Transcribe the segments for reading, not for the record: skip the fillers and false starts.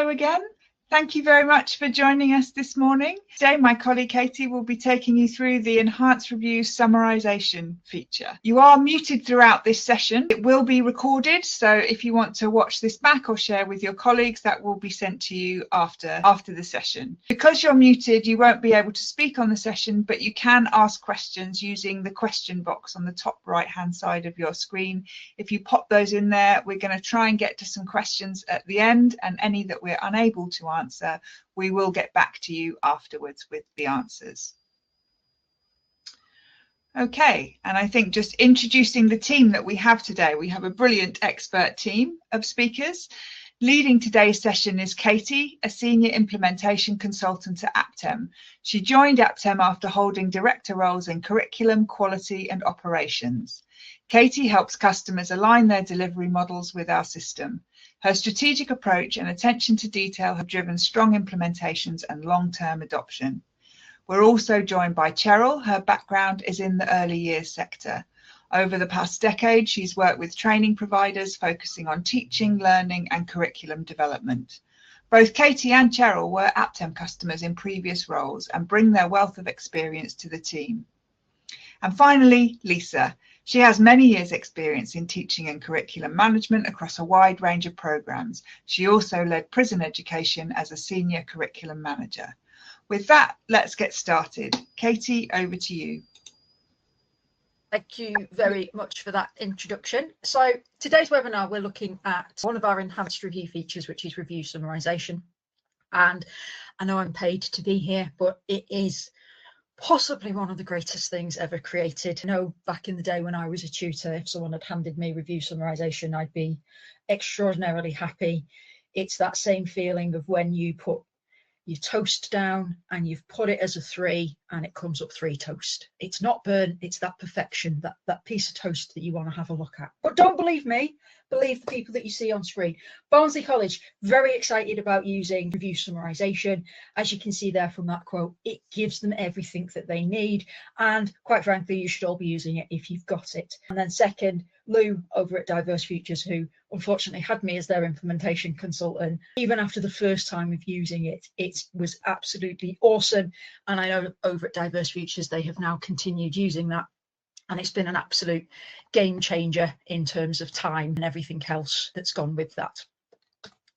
Hello again. Thank you very much for joining us this morning. Today, my colleague Katie will be taking you through the enhanced review summarisation feature. You are muted throughout this session. It will be recorded, so if you want to watch this back or share with your colleagues, that will be sent to you after the session. Because you're muted, you won't be able to speak on the session, but you can ask questions using the question box on the top right-hand side of your screen. If you pop those in there, we're going to try and get to some questions at the end, and any that we're unable to answer, we will get back to you afterwards with the answers. Okay, and I think just introducing the team that we have today, we have a brilliant expert team of speakers. Leading today's session is Katie, a senior implementation consultant at Aptem. She joined Aptem after holding director roles in curriculum, quality and operations. Katie helps customers align their delivery models with our system. Her strategic approach and attention to detail have driven strong implementations and long-term adoption. We're also joined by Cheryl. Her background is in the early years sector. Over the past decade, she's worked with training providers focusing on teaching, learning and curriculum development. Both Katie and Cheryl were Aptem customers in previous roles and bring their wealth of experience to the team. And finally, Lisa. She has many years' experience in teaching and curriculum management across a wide range of programs. She also led prison education as a senior curriculum manager. With that, let's get started. Katie, over to you. Thank you very much for that introduction. So today's webinar, we're looking at one of our enhanced review features, which is review summarisation. And I know I'm paid to be here, but it is possibly one of the greatest things ever created. I know back in the day when I was a tutor, if someone had handed me review summarisation, I'd be extraordinarily happy. It's that same feeling of when you put your toast down and you've put it as a 3 and it comes up 3 toast. It's not burnt, it's that perfection, that piece of toast that you want to have a look at. But don't believe me, believe the people that you see on screen. Barnsley College, very excited about using review summarisation. As you can see there from that quote, it gives them everything that they need. And quite frankly, you should all be using it if you've got it. And then second, Lou over at Diverse Futures, who unfortunately had me as their implementation consultant. Even after the first time of using it, it was absolutely awesome. And I know over at Diverse Futures, they have now continued using that. And it's been an absolute game changer in terms of time and everything else that's gone with that.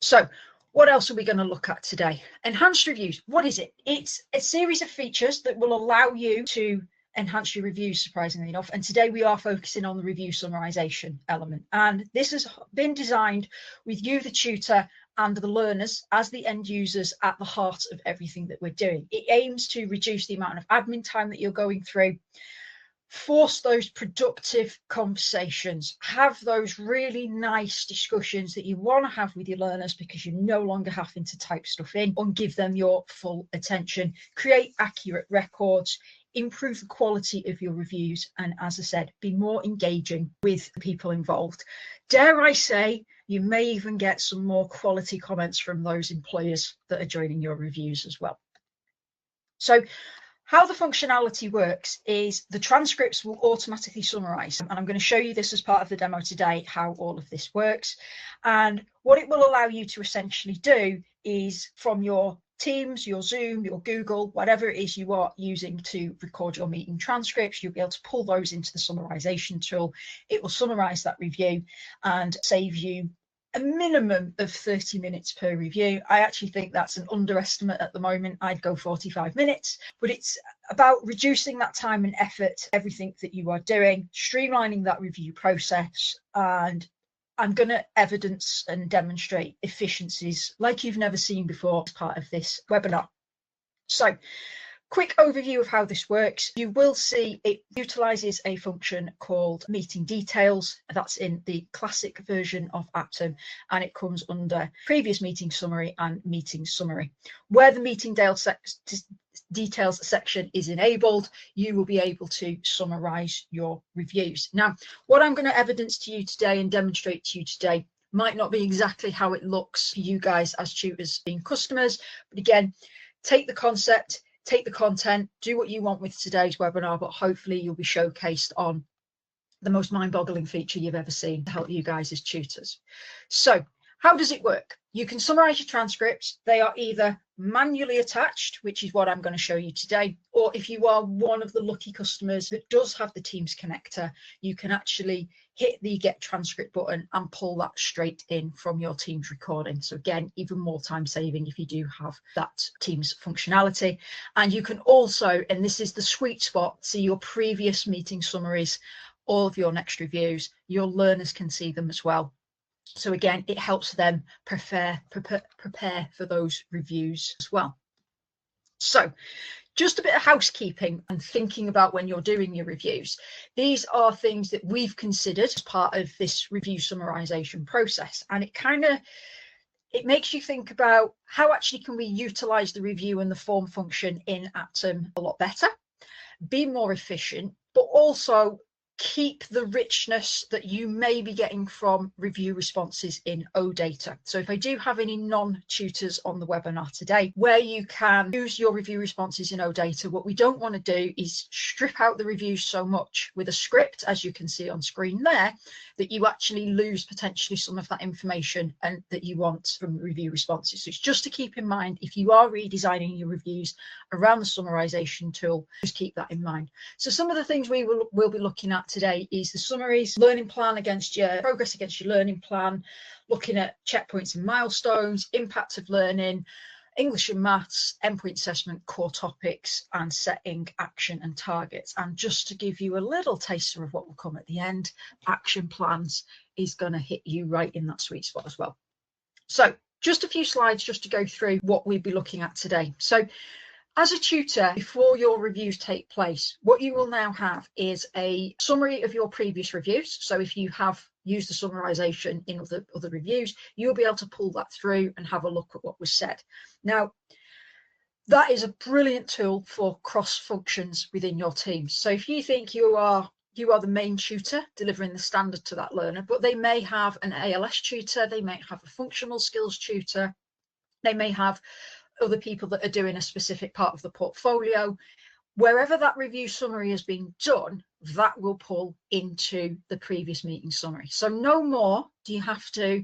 So what else are we going to look at today? Enhanced reviews. What is it? It's a series of features that will allow you to enhance your reviews, surprisingly enough. And today we are focusing on the review summarisation element. And this has been designed with you, the tutor, and the learners as the end users at the heart of everything that we're doing. It aims to reduce the amount of admin time that you're going through, force those productive conversations, have those really nice discussions that you want to have with your learners because you're no longer having to type stuff in, and give them your full attention, create accurate records, improve the quality of your reviews, and as I said, be more engaging with the people involved. Dare I say, you may even get some more quality comments from those employers that are joining your reviews as well. So how the functionality works is the transcripts will automatically summarise, and I'm going to show you this as part of the demo today, how all of this works. And what it will allow you to essentially do is from your Teams, your Zoom, your Google, whatever it is you are using to record your meeting transcripts, you'll be able to pull those into the summarisation tool. It will summarise that review and save you a minimum of 30 minutes per review. I actually think that's an underestimate at the moment. I'd go 45 minutes, but it's about reducing that time and effort, everything that you are doing, streamlining that review process, and I'm going to evidence and demonstrate efficiencies like you've never seen before as part of this webinar. So, quick overview of how this works. You will see it utilises a function called meeting details. That's in the classic version of Aptem, and it comes under previous meeting summary and meeting summary. Where the meeting details section is enabled, you will be able to summarise your reviews. Now, what I'm going to evidence to you today and demonstrate to you today might not be exactly how it looks for you guys as tutors being customers, but again, take the concept, take the content, do what you want with today's webinar, but hopefully you'll be showcased on the most mind-boggling feature you've ever seen to help you guys as tutors. So how does it work? You can summarise your transcripts. They are either manually attached, which is what I'm going to show you today, or if you are one of the lucky customers that does have the Teams connector, you can actually hit the Get Transcript button and pull that straight in from your Teams recording. So again, even more time saving if you do have that Teams functionality. And you can also, and this is the sweet spot, see your previous meeting summaries, all of your next reviews. Your learners can see them as well. So again, it helps them prepare for those reviews as well. So just a bit of housekeeping and thinking about when you're doing your reviews. These are things that we've considered as part of this review summarisation process. And it makes you think about how actually can we utilise the review and the form function in Aptem a lot better, be more efficient, but also keep the richness that you may be getting from review responses in OData. So if I do have any non-tutors on the webinar today, where you can use your review responses in OData, what we don't want to do is strip out the reviews so much with a script, as you can see on screen there, that you actually lose potentially some of that information and that you want from review responses. So it's just to keep in mind, if you are redesigning your reviews around the summarisation tool, just keep that in mind. So some of the things we will be looking at today is the summaries, learning plan against your progress against your learning plan, looking at checkpoints and milestones, impact of learning, English and maths, endpoint assessment, core topics, and setting action and targets. And just to give you a little taster of what will come at the end, action plans is going to hit you right in that sweet spot as well. So just a few slides just to go through what we'll be looking at today. So as a tutor, before your reviews take place, what you will now have is a summary of your previous reviews. So if you have used the summarisation in other reviews, you'll be able to pull that through and have a look at what was said. Now, that is a brilliant tool for cross functions within your team. So if you think you are the main tutor delivering the standard to that learner, but they may have an ALS tutor, they may have a functional skills tutor, they may have other people that are doing a specific part of the portfolio. Wherever that review summary has been done, that will pull into the previous meeting summary. So no more do you have to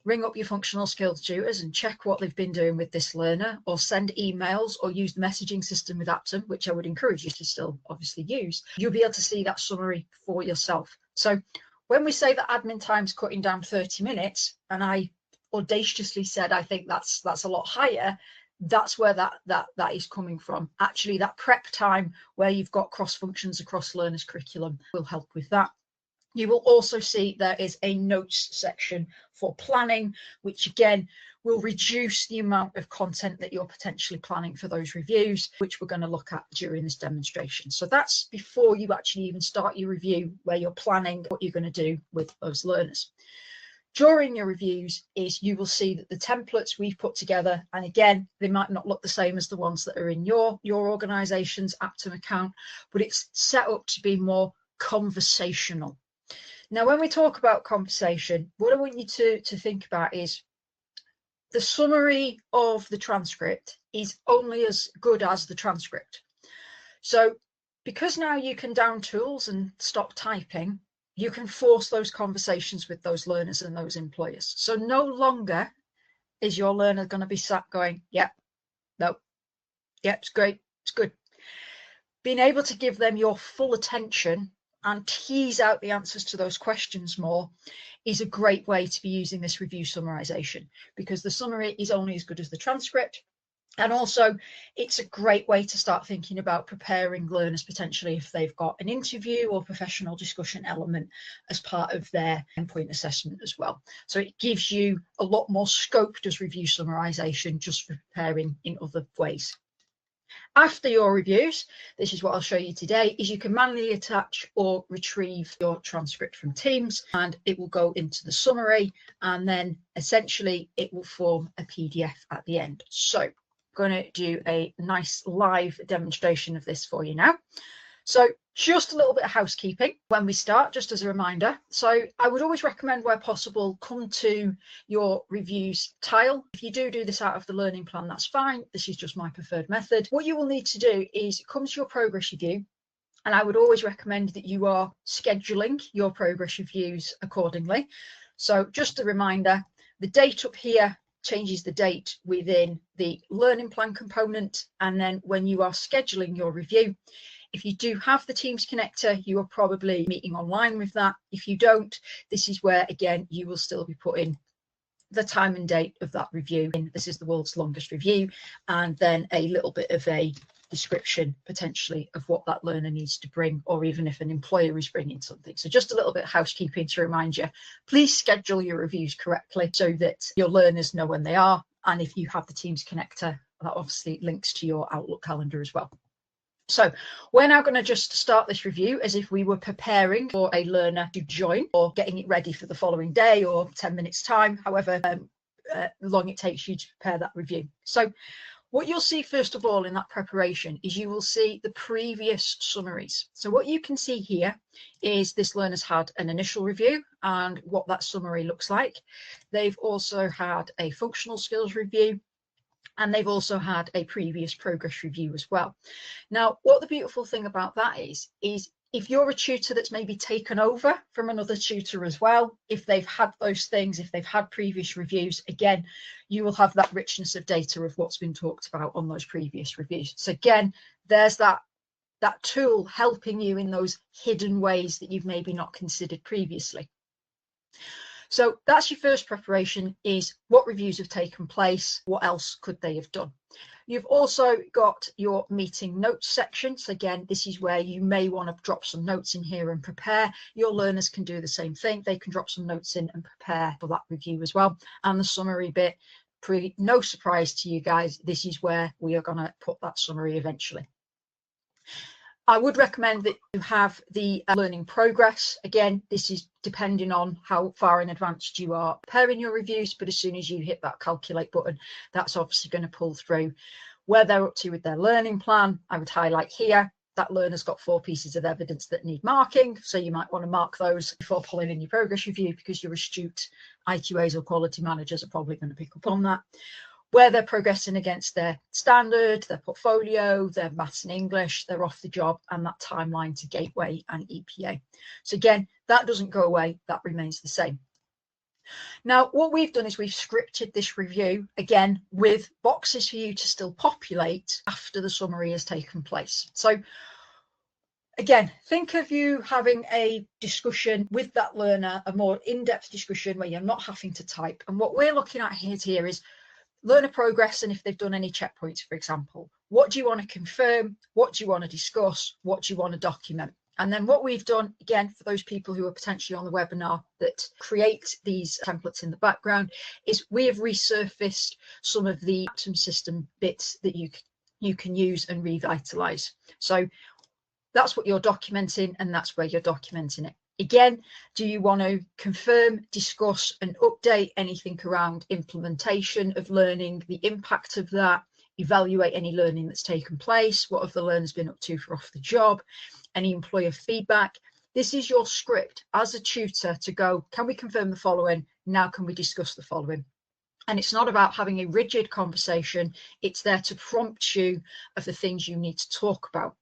ring up your functional skills tutors and check what they've been doing with this learner, or send emails, or use the messaging system with Aptem, which I would encourage you to still obviously use. You'll be able to see that summary for yourself. So when we say that admin time's cutting down 30 minutes, and I audaciously said I think that's a lot higher, that's where that is coming from. Actually, that prep time where you've got cross functions across learners curriculum will help with that. You will also see there is a notes section for planning, which again will reduce the amount of content that you're potentially planning for those reviews, which we're going to look at during this demonstration. So that's before you actually even start your review, where you're planning what you're going to do with those learners. During your reviews is you will see that the templates we've put together, and again, they might not look the same as the ones that are in your organization's Aptem account, but it's set up to be more conversational. Now, when we talk about conversation, what I want you to think about is the summary of the transcript is only as good as the transcript. So because now you can down tools and stop typing, you can force those conversations with those learners and those employers. So no longer is your learner going to be sat going, yeah, no, yeah, it's great, it's good. Being able to give them your full attention and tease out the answers to those questions more is a great way to be using this review summarisation, because the summary is only as good as the transcript. And also, it's a great way to start thinking about preparing learners potentially if they've got an interview or professional discussion element as part of their endpoint assessment as well. So it gives you a lot more scope, does review summarisation, just for preparing in other ways. After your reviews, this is what I'll show you today, is you can manually attach or retrieve your transcript from Teams, and it will go into the summary, and then essentially it will form a PDF at the end. So going to do a nice live demonstration of this for you now. So just a little bit of housekeeping when we start, just as a reminder. So I would always recommend, where possible, come to your reviews tile. If you do this out of the learning plan, that's fine. This is just my preferred method. What you will need to do is come to your progress review, and I would always recommend that you are scheduling your progress reviews accordingly. So just a reminder, The date up here changes the date within the learning plan component. And then when you are scheduling your review, if you do have the Teams connector, you are probably meeting online with that. If you don't, this is where, again, you will still be putting the time and date of that review. This is the world's longest review, and then a little bit of a description potentially of what that learner needs to bring, or even if an employer is bringing something. So just a little bit of housekeeping to remind you, please schedule your reviews correctly so that your learners know when they are. And if you have the Teams connector, that obviously links to your Outlook calendar as well. So we're now going to just start this review as if we were preparing for a learner to join, or getting it ready for the following day or 10 minutes time, however long it takes you to prepare that review. So what you'll see first of all in that preparation is you will see the previous summaries. So what you can see here is this learner's had an initial review and what that summary looks like. They've also had a functional skills review, and they've also had a previous progress review as well. Now, what the beautiful thing about that is if you're a tutor that's maybe taken over from another tutor as well, if they've had those things, if they've had previous reviews, again, you will have that richness of data of what's been talked about on those previous reviews. So again, there's that tool helping you in those hidden ways that you've maybe not considered previously. So that's your first preparation, is what reviews have taken place, what else could they have done. You've also got your meeting notes section. So again, this is where you may want to drop some notes in here and prepare. Your learners can do the same thing. They can drop some notes in and prepare for that review as well. And the summary bit, no surprise to you guys, this is where we are going to put that summary eventually. I would recommend that you have the learning progress. Again, this is depending on how far in advance you are preparing your reviews, but as soon as you hit that calculate button, that's obviously going to pull through where they're up to with their learning plan. I would highlight here that learner's got 4 pieces of evidence that need marking, so you might want to mark those before pulling in your progress review, because your astute IQAs or quality managers are probably going to pick up on that. Where they're progressing against their standard, their portfolio, their maths and English, their off the job, and that timeline to gateway and EPA. So again, that doesn't go away, that remains the same. Now, what we've done is we've scripted this review, again, with boxes for you to still populate after the summary has taken place. So again, think of you having a discussion with that learner, a more in-depth discussion where you're not having to type. And what we're looking at here is learner progress, and if they've done any checkpoints, for example. What do you want to confirm? What do you want to discuss? What do you want to document? And then what we've done, again, for those people who are potentially on the webinar that create these templates in the background, is we have resurfaced some of the Aptem system bits that you can use and revitalize. So that's what you're documenting, and that's where you're documenting it. Again, do you want to confirm, discuss and update anything around implementation of learning, the impact of that, evaluate any learning that's taken place, what have the learners been up to for off the job, any employer feedback? This is your script as a tutor to go, can we confirm the following? Now can we discuss the following? And it's not about having a rigid conversation, it's there to prompt you of the things you need to talk about.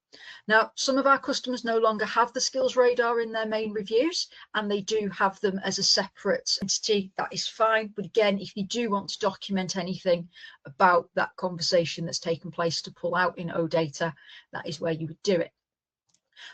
Now, some of our customers no longer have the skills radar in their main reviews, and they do have them as a separate entity. That is fine. But again, if you do want to document anything about that conversation that's taken place to pull out in OData, that is where you would do it.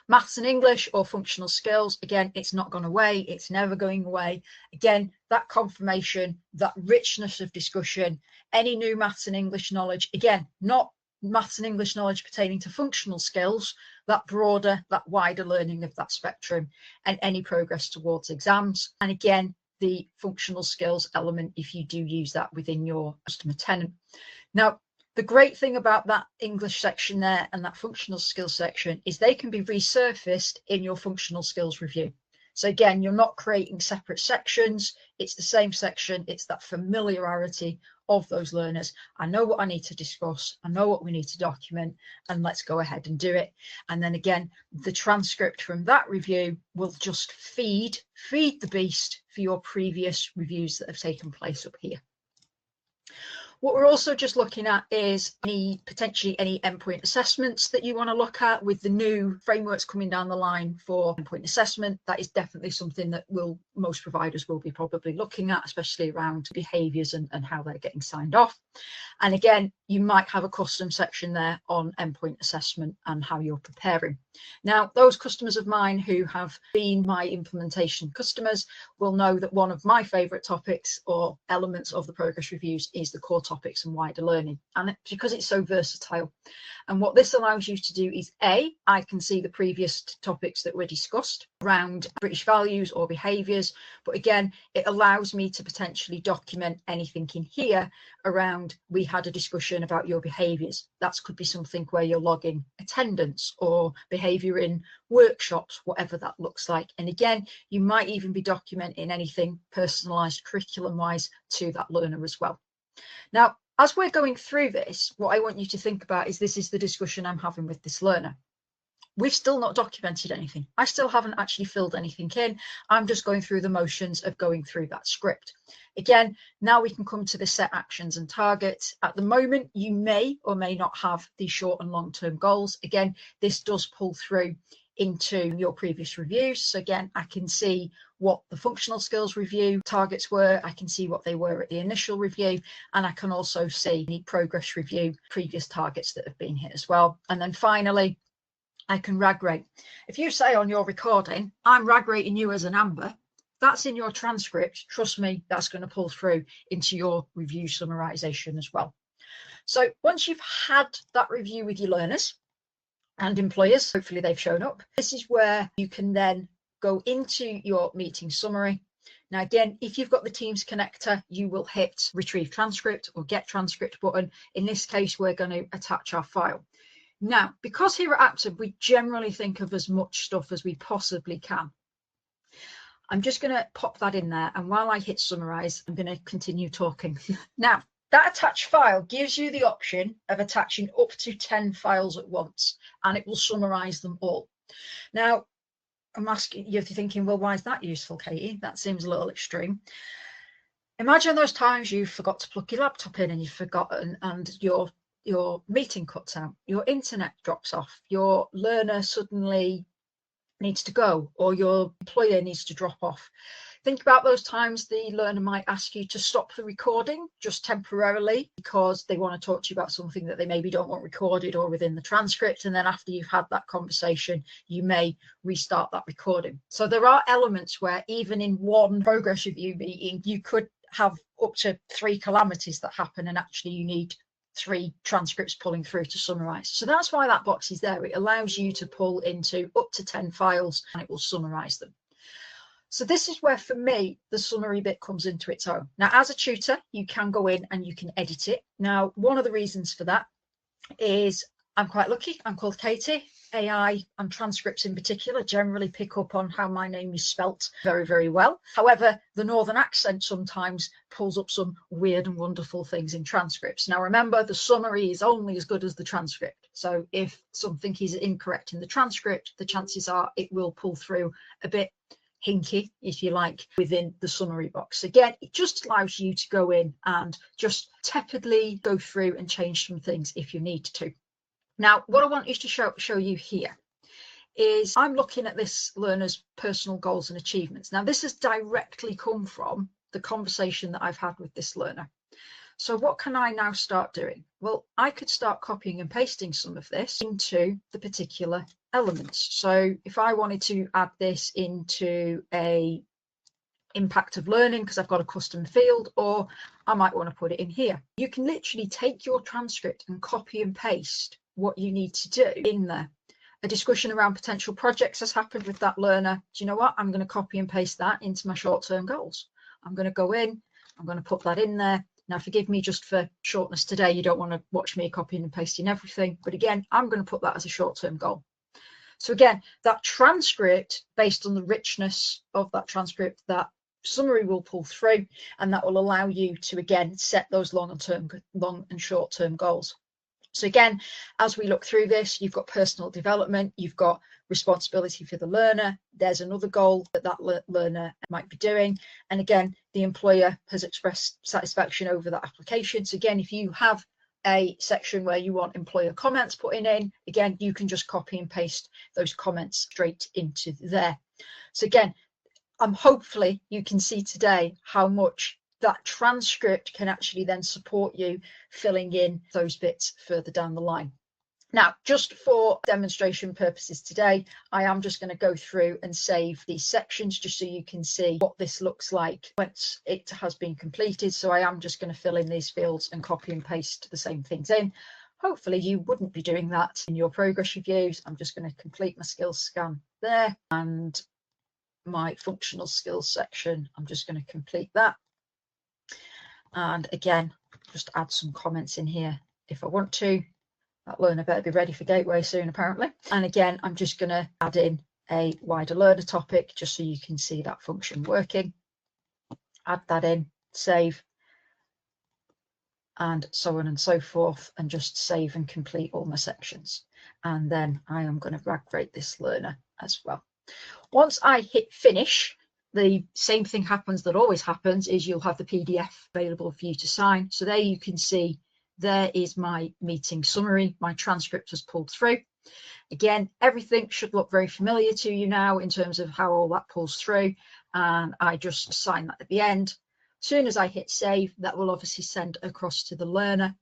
Maths and English or functional skills, again, it's not gone away. It's never going away. Again, that confirmation, that richness of discussion, any new maths and English knowledge, again, not maths and English knowledge pertaining to functional skills, that broader, that wider learning of that spectrum, and any progress towards exams. And again, the functional skills element, if you do use that within your customer tenant. Now, the great thing about that English section there and that functional skills section is they can be resurfaced in your functional skills review. So again, you're not creating separate sections. It's the same section. It's that familiarity of those learners. I know what I need to discuss. I know what we need to document, and let's go ahead and do it. And then again, the transcript from that review will just feed the beast for your previous reviews that have taken place up here. What we're also just looking at is potentially any endpoint assessments that you want to look at. With the new frameworks coming down the line for endpoint assessment, that is definitely something that most providers will be probably looking at, especially around behaviours and how they're getting signed off. And again, you might have a custom section there on endpoint assessment and how you're preparing. Now, those customers of mine who have been my implementation customers will know that one of my favourite topics or elements of the progress reviews is the core topics and wider learning, and because it's so versatile. And what this allows you to do is I can see the previous topics that were discussed around British values or behaviours, but again, it allows me to potentially document anything in here around, we had a discussion about your behaviours. That could be something where you're logging attendance or behaviour in workshops, whatever that looks like. And again, you might even be documenting anything personalised curriculum wise to that learner as well. Now, as we're going through this, what I want you to think about is this is the discussion I'm having with this learner. We've still not documented anything. I still haven't actually filled anything in. I'm just going through the motions of going through that script. Again, now we can come to the set actions and targets. At the moment, you may or may not have these short and long-term goals. Again, this does pull through into your previous reviews. So again, I can see what the functional skills review targets were. I can see what they were at the initial review, and I can also see the progress review previous targets that have been hit as well. And then finally, I can rag rate. If you say on your recording, I'm rag rating you as an amber, that's in your transcript. Trust me, that's going to pull through into your review summarisation as well. So once you've had that review with your learners and employers, hopefully they've shown up, this is where you can then go into your meeting summary. Now, again, if you've got the Teams connector, you will hit retrieve transcript or get transcript button. In this case, we're going to attach our file. Now, because here at Aptem, we generally think of as much stuff as we possibly can. I'm just going to pop that in there. And while I hit summarise, I'm going to continue talking. Now, that attached file gives you the option of attaching up to 10 files at once, and it will summarise them all. Now, I'm asking you, if you're thinking, well, why is that useful, Katie? That seems a little extreme. Imagine those times you forgot to plug your laptop in and you've forgotten, and your meeting cuts out, your internet drops off, your learner suddenly needs to go, or your employer needs to drop off. Think about those times the learner might ask you to stop the recording just temporarily because they want to talk to you about something that they maybe don't want recorded or within the transcript. And then after you've had that conversation, you may restart that recording. So there are elements where even in one progress review meeting, you could have up to 3 calamities that happen, and actually you need 3 transcripts pulling through to summarise. So that's why that box is there. It allows you to pull into up to 10 files and it will summarise them. So this is where, for me, the summary bit comes into its own. Now, as a tutor, you can go in and you can edit it. Now, one of the reasons for that is I'm quite lucky. I'm called Katie. AI and transcripts in particular generally pick up on how my name is spelt very, very well. However, the northern accent sometimes pulls up some weird and wonderful things in transcripts. Now, remember, the summary is only as good as the transcript. So if something is incorrect in the transcript, the chances are it will pull through a bit hinky, if you like, within the summary box. Again, it just allows you to go in and just tepidly go through and change some things if you need to. Now, what I want you to show you here is I'm looking at this learner's personal goals and achievements. Now, this has directly come from the conversation that I've had with this learner. So what can I now start doing? Well, I could start copying and pasting some of this into the particular elements. So if I wanted to add this into a impact of learning because I've got a custom field, or I might want to put it in here. You can literally take your transcript and copy and paste what you need to do in there. A discussion around potential projects has happened with that learner. Do you know what? I'm going to copy and paste that into my short-term goals. I'm going to go in, I'm going to put that in there. Now, forgive me just for shortness today. You don't want to watch me copying and pasting everything. But again, I'm going to put that as a short-term goal. So again, that transcript, based on the richness of that transcript, that summary will pull through, and that will allow you to, again, set those long and short-term goals. So again, as we look through this, you've got personal development, you've got responsibility for the learner. There's another goal that learner might be doing. And again, the employer has expressed satisfaction over that application. So again, if you have a section where you want employer comments putting in, again, you can just copy and paste those comments straight into there. So again, hopefully you can see today how much that transcript can actually then support you filling in those bits further down the line. Now, just for demonstration purposes today, I am just going to go through and save these sections just so you can see what this looks like once it has been completed. So I am just going to fill in these fields and copy and paste the same things in. Hopefully you wouldn't be doing that in your progress reviews. I'm just going to complete my skills scan there, and my functional skills section, I'm just going to complete that. And again, just add some comments in here if I want to. That learner better be ready for Gateway soon, apparently. And again, I'm just going to add in a wider learner topic just so you can see that function working. Add that in, save, and so on and so forth, and just save and complete all my sections. And then I am going to drag rate this learner as well. Once I hit finish, the same thing happens that always happens, is you'll have the PDF available for you to sign. So there you can see, there is my meeting summary. My transcript has pulled through. Again, everything should look very familiar to you now in terms of how all that pulls through. And I just sign that at the end. As soon as I hit save, that will obviously send across to the learner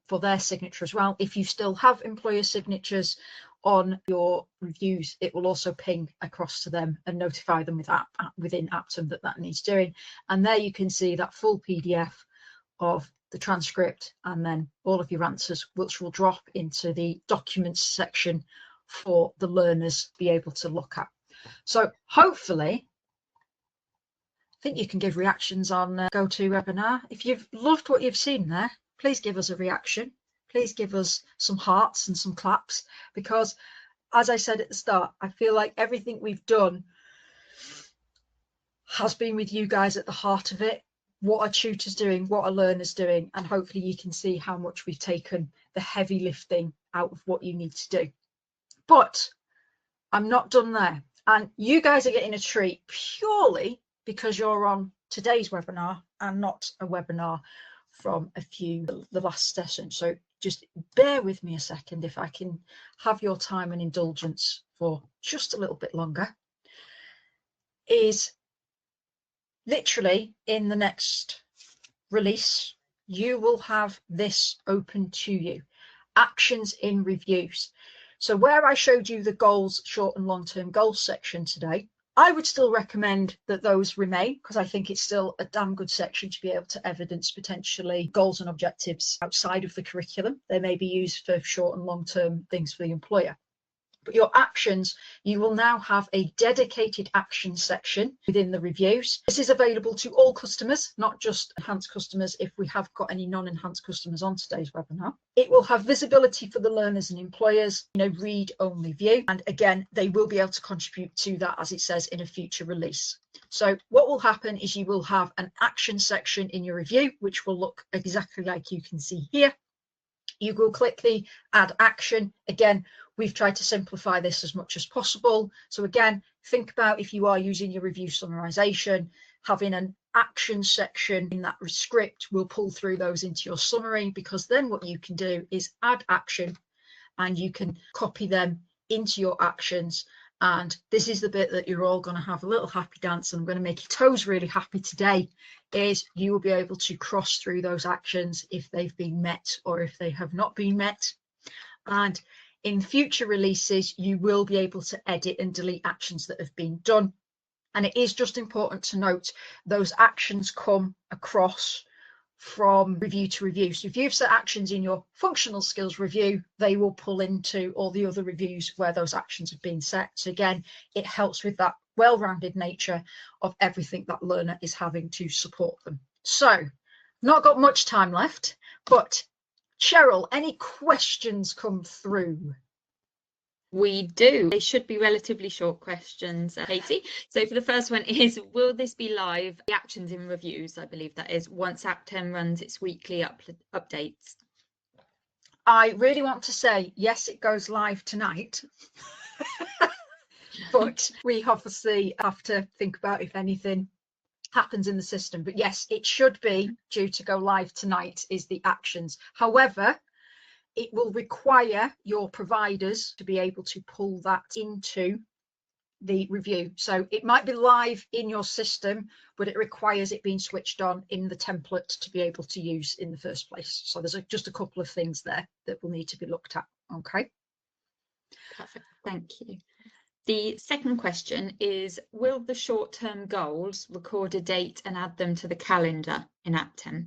for their signature as well. If you still have employer signatures on your reviews, it will also ping across to them and notify them within Aptem that needs doing. And there you can see that full PDF of the transcript, and then all of your answers, which will drop into the documents section for the learners to be able to look at. So hopefully, I think you can give reactions on GoToWebinar. If you've loved what you've seen there, please give us a reaction. Please give us some hearts and some claps, because as I said at the start, I feel like everything we've done has been with you guys at the heart of it. What are tutors doing, what are learners doing, and hopefully you can see how much we've taken the heavy lifting out of what you need to do. But I'm not done there, and you guys are getting a treat purely because you're on today's webinar and not a webinar from the last session. So just bear with me a second if I can have your time and indulgence for just a little bit longer. Is literally in the next release, you will have this open to you, actions in reviews. So where I showed you the goals, short and long-term goals section today, I would still recommend that those remain, because I think it's still a damn good section to be able to evidence potentially goals and objectives outside of the curriculum. They may be used for short and long-term things for the employer. But your actions, you will now have a dedicated action section within the reviews. This is available to all customers, not just enhanced customers if we have got any non-enhanced customers on today's webinar. It will have visibility for the learners and employers in a read-only view. And again, they will be able to contribute to that, as it says, in a future release. So what will happen is you will have an action section in your review, which will look exactly like you can see here. You will click the add action. Again, we've tried to simplify this as much as possible. So again, think about if you are using your review summarization, having an action section in that script will pull through those into your summary, because then what you can do is add action and you can copy them into your actions. And this is the bit that you're all going to have a little happy dance, and I'm going to make your toes really happy today, is you will be able to cross through those actions if they've been met or if they have not been met. And in future releases, you will be able to edit and delete actions that have been done. And it is just important to note those actions come across from review to review. So if you've set actions in your functional skills review, they will pull into all the other reviews where those actions have been set. So again, it helps with that well-rounded nature of everything that learner is having to support them. So not got much time left, but Cheryl, any questions come through? We do. They should be relatively short questions, Katie. So for the first one is, will this be live? The actions in reviews, I believe that is, once Aptem runs its weekly updates. I really want to say, yes, it goes live tonight. But we obviously have to think about if anything happens in the system. But yes, it should be due to go live tonight is the actions. However, it will require your providers to be able to pull that into the review. So it might be live in your system, but it requires it being switched on in the template to be able to use in the first place. So there's just a couple of things there that will need to be looked at. Okay. Perfect. Thank you. The second question is, will the short-term goals record a date and add them to the calendar in Aptem?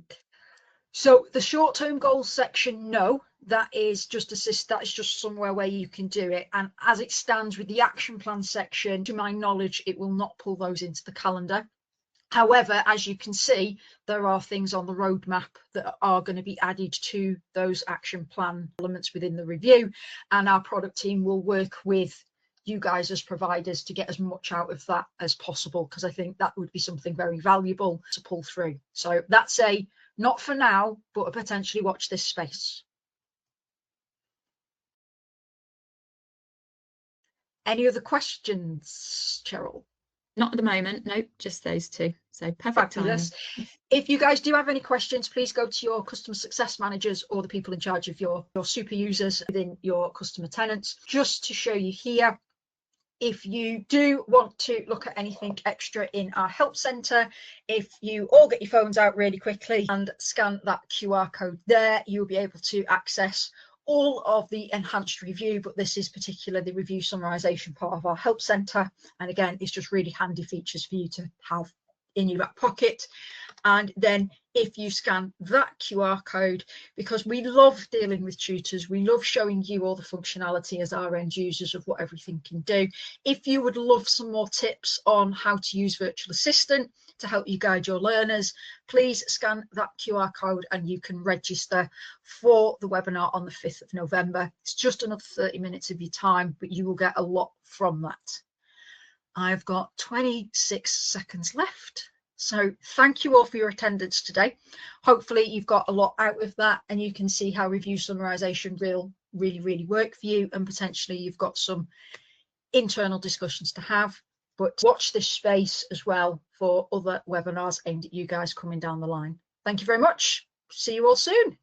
So the short-term goals section, no, that is just somewhere where you can do it. And as it stands with the action plan section, to my knowledge, it will not pull those into the calendar. However, as you can see, there are things on the roadmap that are going to be added to those action plan elements within the review, and our product team will work with you guys as providers to get as much out of that as possible, because I think that would be something very valuable to pull through. So that's a not for now, but a potentially watch this space. Any other questions, Cheryl? Not at the moment, nope, just those two. So perfect timing. If you guys do have any questions, please go to your customer success managers or the people in charge of your super users within your customer tenants. Just to show you here, if you do want to look at anything extra in our help center, if you all get your phones out really quickly and scan that QR code there, you'll be able to access all of the enhanced review, but this is particularly the review summarisation part of our help center. And again, it's just really handy features for you to have in your back pocket. And then if you scan that QR code, because we love dealing with tutors, we love showing you all the functionality as our end users of what everything can do. If you would love some more tips on how to use Virtual Assistant to help you guide your learners, please scan that QR code and you can register for the webinar on the 5th of November. It's just another 30 minutes of your time, but you will get a lot from that. I've got 26 seconds left. So thank you all for your attendance today. Hopefully you've got a lot out of that and you can see how review summarisation will really work for you, and potentially you've got some internal discussions to have. But watch this space as well for other webinars aimed at you guys coming down the line. Thank you very much. See you all soon.